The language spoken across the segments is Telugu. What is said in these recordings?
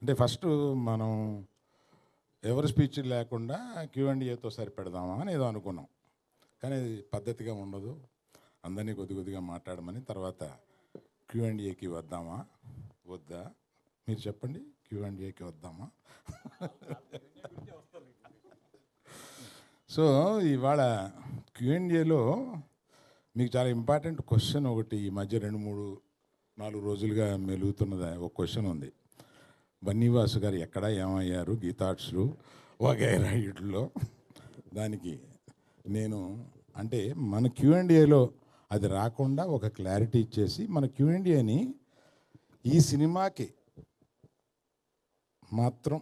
అంటే ఫస్ట్ మనం ఎవరి స్పీచ్ లేకుండా Q&Aతో సరిపెడదామా అని ఏదో అనుకున్నాం, కానీ అది పద్ధతిగా ఉండదు. అందరినీ కొద్దిగా మాట్లాడమని తర్వాత Q&Aకి వద్దామా వద్దా మీరు చెప్పండి. Q&Aకి వద్దామా? సో ఇవాళ Q&Aలో మీకు చాలా ఇంపార్టెంట్ క్వశ్చన్ ఒకటి ఈ మధ్య 2-3-4 రోజులుగా మెలుగుతున్నది ఒక క్వశ్చన్ ఉంది. బన్నీవాసు గారు ఎక్కడ ఏమయ్యారు గీతార్ట్స్లు వగైరా వీటిలో. దానికి నేను అంటే మన Q&Aలో అది రాకుండా ఒక క్లారిటీ ఇచ్చేసి మన Q&Aని ఈ సినిమాకి మాత్రం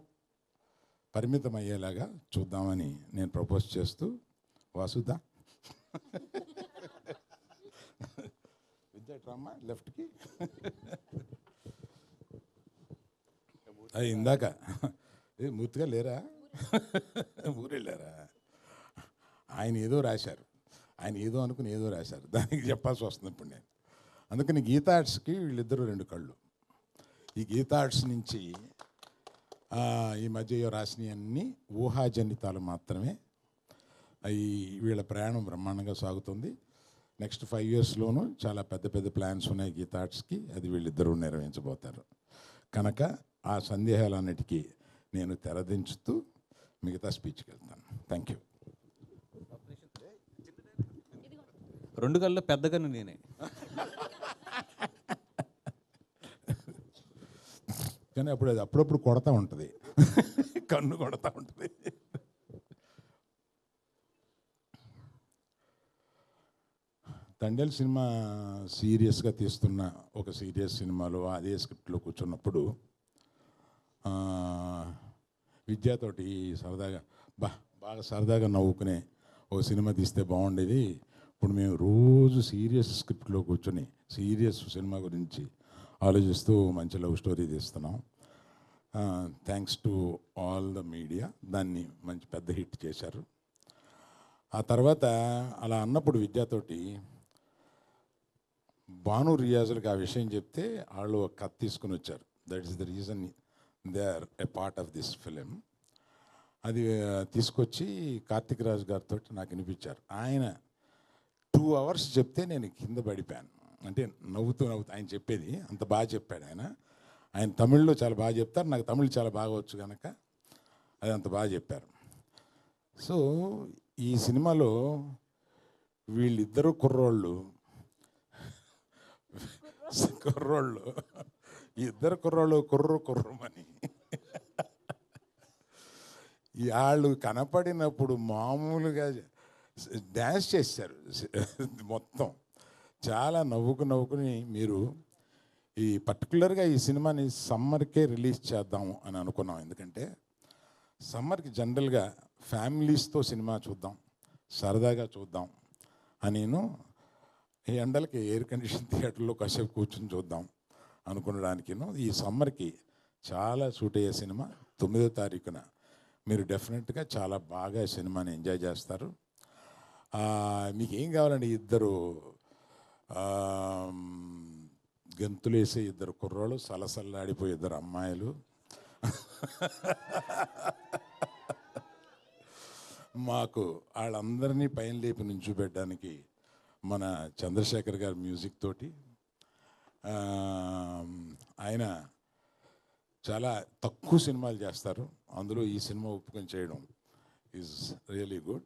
పరిమితం అయ్యేలాగా చూద్దామని నేను ప్రపోజ్ చేస్తూ వాసుదా విద్యాట్రామా లెఫ్ట్కి అది ఇందాక మూర్తిగా లేరా ఊరెళ్ళారా? ఆయన ఏదో రాశారు, ఆయన ఏదో అనుకుని ఏదో రాశారు, దానికి చెప్పాల్సి వస్తుంది ఇప్పుడు నేను. అందుకని గీతార్ట్స్కి వీళ్ళిద్దరూ 2 కళ్ళు. ఈ గీతార్ట్స్ నుంచి ఈ మధ్య రాసినవన్నీ ఊహాజనితాలు మాత్రమే. అవి వీళ్ళ ప్రయాణం బ్రహ్మాండంగా సాగుతుంది. నెక్స్ట్ 5 yearsలోనూ చాలా పెద్ద ప్లాన్స్ ఉన్నాయి గీతార్ట్స్కి. అది వీళ్ళిద్దరూ నిర్వహించబోతారు. కనుక ఆ సందేహాలన్నిటికీ నేను తెరదించుతూ మిగతా స్పీచ్కి వెళ్తాను. Thank you. 2 కళ్ళు పెద్దగాను నేనే. కానీ అప్పుడు అది అప్పుడప్పుడు కొడతా ఉంటుంది, కన్ను కొడతా ఉంటుంది. తండేల్ సినిమా సీరియస్గా తీస్తున్న ఒక సీరియస్ సినిమాలో అదే స్క్రిప్ట్లో కూర్చున్నప్పుడు విద్యతోటి సరదాగా బాగా సరదాగా నవ్వుకునే ఓ సినిమా తీస్తే బాగుండేది. ఇప్పుడు మేము రోజు సీరియస్ స్క్రిప్ట్లో కూర్చొని సీరియస్ సినిమా గురించి ఆలోచిస్తూ మంచి లవ్ స్టోరీ తీస్తున్నాం. Thanks to all the media, దాన్ని మంచి పెద్ద హిట్ చేశారు. ఆ తర్వాత అలా అన్నప్పుడు విద్యతోటి భాను రియాజులకు ఆ విషయం చెప్తే వాళ్ళు ఒక కథ తీసుకుని వచ్చారు. That is the reason they are a part of this film. అది తీసుకొచ్చి కార్తిక్ రాజ్ గారితో నాకు వినిపించారు. ఆయన 2 hours చెప్తే నేను కింద పడిపోయాను. అంటే నవ్వుతూ ఆయన చెప్పేది అంత బాగా చెప్పాడు. ఆయన తమిళ్లో చాలా బాగా చెప్తారు, నాకు తమిళ్ చాలా బాగా వచ్చు కనుక అది అంత బాగా చెప్పారు. సో ఈ సినిమాలో వీళ్ళిద్దరూ కుర్రోళ్ళు ఇద్దరు కుర్రోళ్ళు కుర్రమని వాళ్ళు కనపడినప్పుడు మామూలుగా డ్యాన్స్ చేశారు మొత్తం. చాలా నవ్వుకుని మీరు ఈ పర్టికులర్గా ఈ సినిమాని సమ్మర్కే రిలీజ్ చేద్దాము అని అనుకున్నాం. ఎందుకంటే సమ్మర్కి జనరల్గా ఫ్యామిలీస్తో సినిమా చూద్దాం, సరదాగా చూద్దాం అని ఈ ఎండలకి ఎయిర్ కండిషన్ థియేటర్లో కాసేపు కూర్చొని చూద్దాం అనుకునడానికి ఈ సమ్మర్కి చాలా సూట్ అయ్యే సినిమా. 9వ తారీఖున మీరు డెఫినెట్గా చాలా బాగా సినిమాని ఎంజాయ్ చేస్తారు. మీకు ఏం కావాలండి? ఇద్దరు గెంతులేసే 2 కుర్రోళ్ళు, సలసల్లాడిపోయే 2 అమ్మాయిలు, మాకు వాళ్ళందరినీ పైన లేపి నుంచోబెట్టడానికి మన చంద్రశేఖర్ గారి మ్యూజిక్ తోటి. ఆయన చాలా తక్కువ సినిమాలు చేస్తారు, అందులో ఈ సినిమా ఒప్పుకొని చేయడం is really good.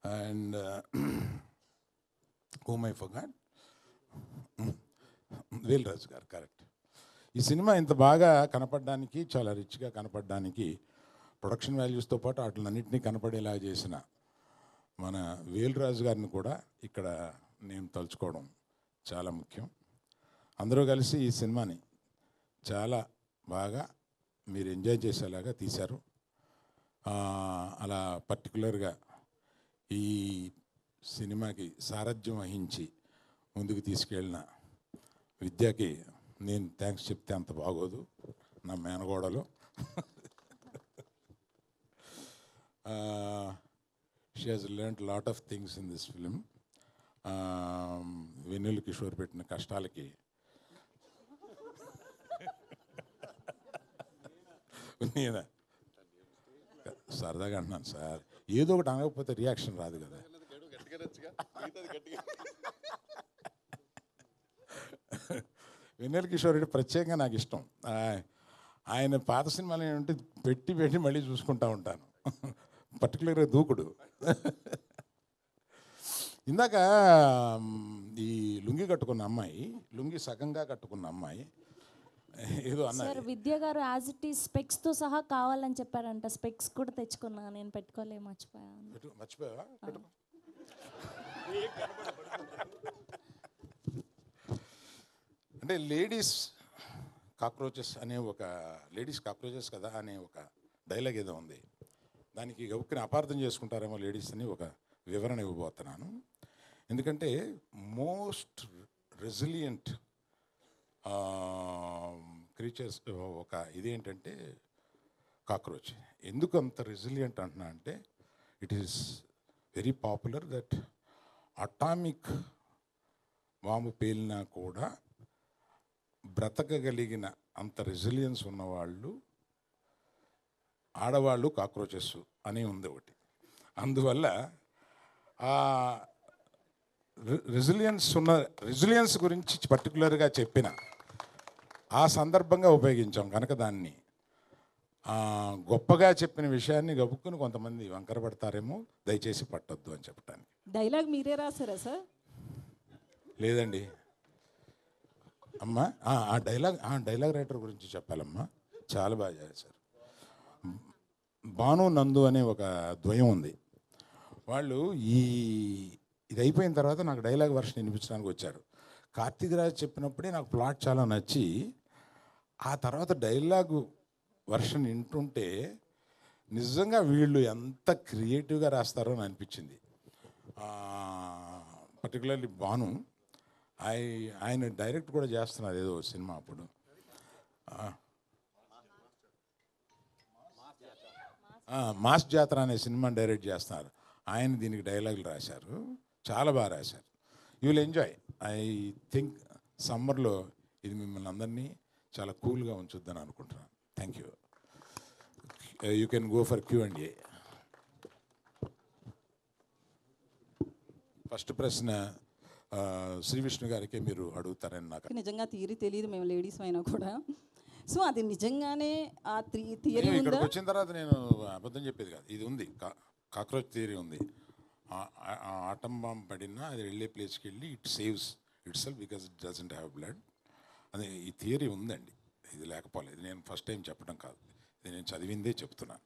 And whom I forgot, Vel Raju garu, correct. ఈ సినిమా ఇంత బాగా కనపడడానికి, చాలా రిచ్గా కనపడడానికి, ప్రొడక్షన్ వాల్యూస్తో పాటు వాటిలన్నింటినీ కనపడేలా చేసిన మన వేల్ రాజు గారిని కూడా ఇక్కడ నేను తలుచుకోవడం చాలా ముఖ్యం. అందరూ కలిసి ఈ సినిమాని చాలా బాగా మీరు ఎంజాయ్ చేసేలాగా తీశారు. అలా పర్టికులర్గా ఈ సినిమాకి సారథ్యం వహించి ముందుకు తీసుకెళ్ళిన విద్యకి నేను థ్యాంక్స్ చెప్తే అంత బాగోదు, నా మేనగోడలు. She has learned lot of things in this film. Vennela Kishore పెట్టిన కష్టాలకి నేను సరదాగా అంటున్నాను సార్, ఏదో ఒకటి అనకపోతే రియాక్షన్ రాదు కదా. వెన్నెల కిషోర్ రెడ్డి ప్రత్యేకంగా నాకు ఇష్టం. ఆయన పాత సినిమాలు ఏంటంటే పెట్టి పెట్టి మళ్ళీ చూసుకుంటా ఉంటాను. పర్టికులర్గా దూకుడు. ఇందాక ఈ లుంగి కట్టుకున్న అమ్మాయి, లుంగి సగంగా కట్టుకున్న అమ్మాయి ఏదో అన్నారు. సార్ విద్య గారు యాజ్ ఇట్ ఈస్ స్పెక్స్తో సహా కావాలని చెప్పారంట. స్పెక్స్ కూడా తెచ్చుకున్నా, నేను పెట్టుకోలే, మర్చిపోయాను. మర్చిపోయావా? అంటే లేడీస్ కాక్రోచెస్ కదా అనే ఒక డైలాగ్ ఏదో ఉంది. దానికి గౌక్కిని అపార్థం చేసుకుంటారేమో లేడీస్ అని ఒక వివరణ ఇవ్వబోతున్నాను. ఎందుకంటే మోస్ట్ రెసిలియంట్ క్రీచర్స్ ఒక ఇదేంటంటే కాక్రోచ్. ఎందుకు అంత రెసిలియంట్ అంటున్నా అంటే it is very popular that atomic bomb పేలినా కూడా బ్రతకగలిగిన అంత రెసిలియన్స్ ఉన్నవాళ్ళు ఆడవాళ్ళు కాక్రోచెస్ అని ఉంది ఒకటి. అందువల్ల రెసిలియన్స్ గురించి పర్టికులర్గా చెప్పిన ఆ సందర్భంగా ఉపయోగించాం కనుక దాన్ని గొప్పగా చెప్పిన విషయాన్ని గబుక్కుని కొంతమంది వంకర పడతారేమో, దయచేసి పట్టొద్దు అని చెప్పడానికి. డైలాగ్ మీరే రాశారా సార్? లేదండి అమ్మా, ఆ డైలాగ్ రైటర్ గురించి చెప్పాలమ్మా. చాలా బాగా చేశారు. భాను నందు అనే ఒక ద్వయం ఉంది. వాళ్ళు ఇది అయిపోయిన తర్వాత నాకు డైలాగ్ వర్షన్ వినిపించడానికి వచ్చారు. కార్తీక్ రాజ్ చెప్పినప్పుడే నాకు ప్లాట్ చాలా నచ్చి ఆ తర్వాత డైలాగు వర్షన్ వింటుంటే నిజంగా వీళ్ళు ఎంత క్రియేటివ్గా రాస్తారో అని అనిపించింది. పర్టికులర్లీ భాను, ఆయన డైరెక్ట్ కూడా చేస్తున్నారు ఏదో సినిమా. అప్పుడు మాస్ జాతర అనే సినిమా డైరెక్ట్ చేస్తున్నారు. ఆయన దీనికి డైలాగులు రాశారు, చాలా బాగా రాశారు. You will enjoy. I think సమ్మర్లో ఇది మిమ్మల్ని అందరినీ చాలా కూల్గా ఉంచుద్దని అనుకుంటున్నాను. Thank you. You can go for Q&A. First ప్రశ్న శ్రీ విష్ణు గారికి మీరు అడుగుతారని నాకు నిజంగా థియరీ తెలియదు, మేము లేడీస్ అయినా కూడా. సో అది నిజంగానే ఆ థియరీ ఉందా? ఇక్కడికి వచ్చిన తర్వాత నేను అబద్ధం చెప్పేది కాదు. ఇది ఉంది, కాక్రోచ్ థియరీ ఉంది. ఆటం బాంబ్ పడినా అది వెళ్ళే ప్లేస్కి వెళ్ళి it saves it self because it doesn't have blood. అది ఈ థియరీ ఉందండి. ఇది లేకపోలేదు. నేను ఫస్ట్ టైం చెప్పడం కాదు, ఇది నేను చదివిందే చెప్తున్నాను.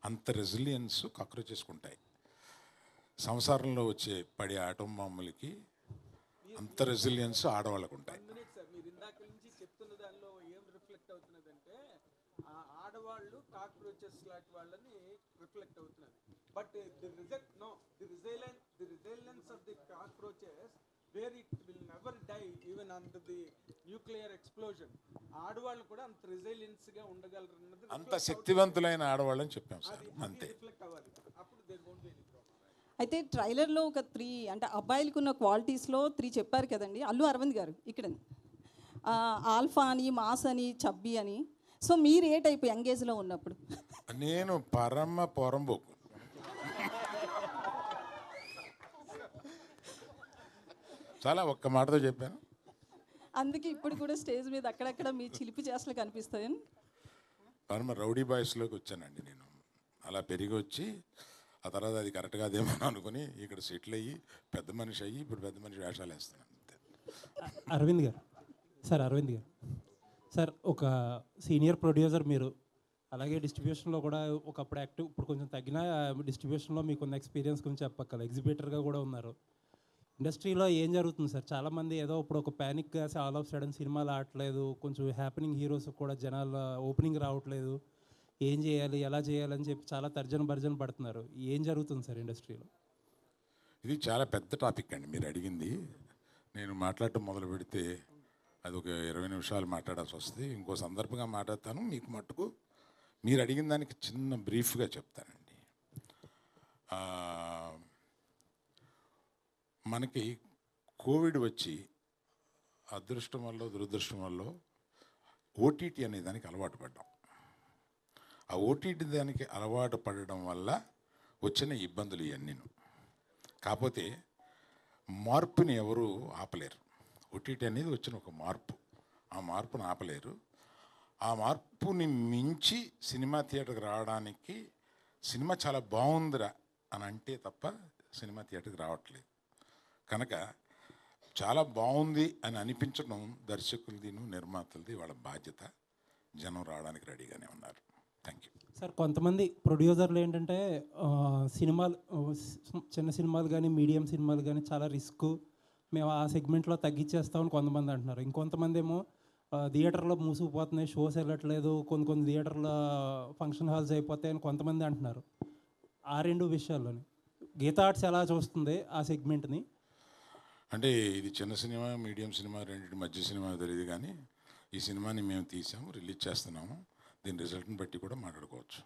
అంత రెసిలియన్స్ కాక్రోచెస్కి ఉంటాయి. సంసారంలో వచ్చే పడే ఆటం బాంబులకి అంత రెసిలియన్స్ ఆడవాళ్ళకు ఉంటాయి. మీరు ఇందాక నుంచి చెప్తున్న దానిలో ఏం రిఫ్లెక్ట్ అవుతున్నదంటే ఆడవాళ్ళు కాక్రోచెస్ లాంటి వాళ్ళని రిఫ్లెక్ట్ అవుతున్నది. But the resilience of the cockroaches where it will never die even under the nuclear explosion. ఆడవాళ్ళు కూడా అంత రెసిలియన్స్ గా ఉండగలరు అన్నది, అంత శక్తివంతులైన ఆడవాళ్ళని చెప్పాం సార్. అంతే. రిఫ్లెక్ట్ అవ్వాలి. అప్పుడు there won't be any problem. అయితే ట్రైలర్లో ఒక 3 అంటే అబ్బాయిలకు ఉన్న క్వాలిటీస్లో 3 చెప్పారు కదండి అల్లు అరవింద్ గారు. ఇక్కడ ఆల్ఫా అని, మాస్ అని, చబ్బీ అని. సో మీరు ఏ టైప్ యంగేజ్లో ఉన్నప్పుడు? నేను పరమ పొరంబోకు. చాలా ఒక్క మాటతో చెప్పాను. అందుకే ఇప్పుడు కూడా స్టేజ్ మీద అక్కడక్కడ మీ చిలిపి చేష్టలు కనిపిస్తాయి. పరమ రౌడీ బాయ్స్లోకి వచ్చానండి నేను. అలా పెరిగి వచ్చి ఆ తర్వాత అది కరెక్ట్ కాదేమో అనుకుని ఇక్కడ సెటిల్ అయ్యి పెద్ద మనిషి అయ్యి ఇప్పుడు పెద్ద మనిషి వేషాలు వేస్తున్నాను. అరవింద్ గారు సార్, ఒక సీనియర్ ప్రొడ్యూసర్ మీరు, అలాగే డిస్ట్రిబ్యూషన్లో కూడా ఒకప్పుడు యాక్టివ్, ఇప్పుడు కొంచెం తగ్గిన డిస్ట్రిబ్యూషన్లో మీకున్న ఎక్స్పీరియన్స్ గురించి చెప్పక్కల. ఎగ్జిబిటర్గా కూడా ఉన్నారు. ఇండస్ట్రీలో ఏం జరుగుతుంది సార్? చాలామంది ఏదో ఇప్పుడు ఒక ప్యానిక్గా ఆల్ ఆఫ్ సడన్ సినిమాలు ఆడట్లేదు, కొంచెం హ్యాపెనింగ్ హీరోస్ కూడా జనాల ఓపెనింగ్ రావట్లేదు, ఏం చేయాలి, ఎలా చేయాలని చెప్పి చాలా తర్జన పడుతున్నారు. ఏం జరుగుతుంది సార్ ఇండస్ట్రీలో? ఇది చాలా పెద్ద టాపిక్ అండి మీరు అడిగింది. నేను మాట్లాడటం మొదలు పెడితే అది ఒక 20 నిమిషాలు మాట్లాడాల్సి వస్తుంది. ఇంకో సందర్భంగా మాట్లాడతాను. మీకు మట్టుకు మీరు అడిగిన దానికి చిన్న బ్రీఫ్గా చెప్తానండి. మనకి కోవిడ్ వచ్చి అదృష్టం వల్ల దురదృష్టం వల్ల ఓటీటీ అనే దానికి అలవాటు పడ్డాం. ఆ ఓటీటీ దానికి అలవాటు పడడం వల్ల వచ్చిన ఇబ్బందులు ఇవన్నీ. కాకపోతే మార్పుని ఎవరు ఆపలేరు. ఓటీటీ అనేది వచ్చిన ఒక మార్పు, ఆ మార్పును ఆపలేరు. ఆ మార్పుని మించి సినిమా థియేటర్కి రావడానికి సినిమా చాలా బాగుందిరా అని అంటే తప్ప సినిమా థియేటర్కి రావట్లేదు. కనుక చాలా బాగుంది అని అనిపించడం దర్శకులది, నిర్మాతలది వాళ్ళ బాధ్యత. జనం రావడానికి రెడీగానే ఉన్నారు. Thank you sir. కొంతమంది ప్రొడ్యూసర్లు ఏంటంటే సినిమాలు, చిన్న సినిమాలు కానీ మీడియం సినిమాలు కానీ చాలా రిస్క్, మేము ఆ సెగ్మెంట్లో తగ్గించేస్తామని కొంతమంది అంటున్నారు. ఇంకొంతమంది ఏమో థియేటర్లో మూసుకుపోతున్నాయి, షోస్ వెళ్ళట్లేదు, కొన్ని థియేటర్లో ఫంక్షన్ హాల్స్ అయిపోతాయని కొంతమంది అంటున్నారు. ఆ రెండు విషయాల్లోని గీతా ఆర్ట్స్ ఎలా చూస్తుంది ఆ సెగ్మెంట్ని? అంటే ఇది చిన్న సినిమా, మీడియం సినిమా, రెండింటి మధ్య సినిమా తెలియదు, కానీ ఈ సినిమాని మేము తీసాము, రిలీజ్ చేస్తున్నాము. దీని రిజల్ట్ని బట్టి కూడా మాట్లాడుకోవచ్చు.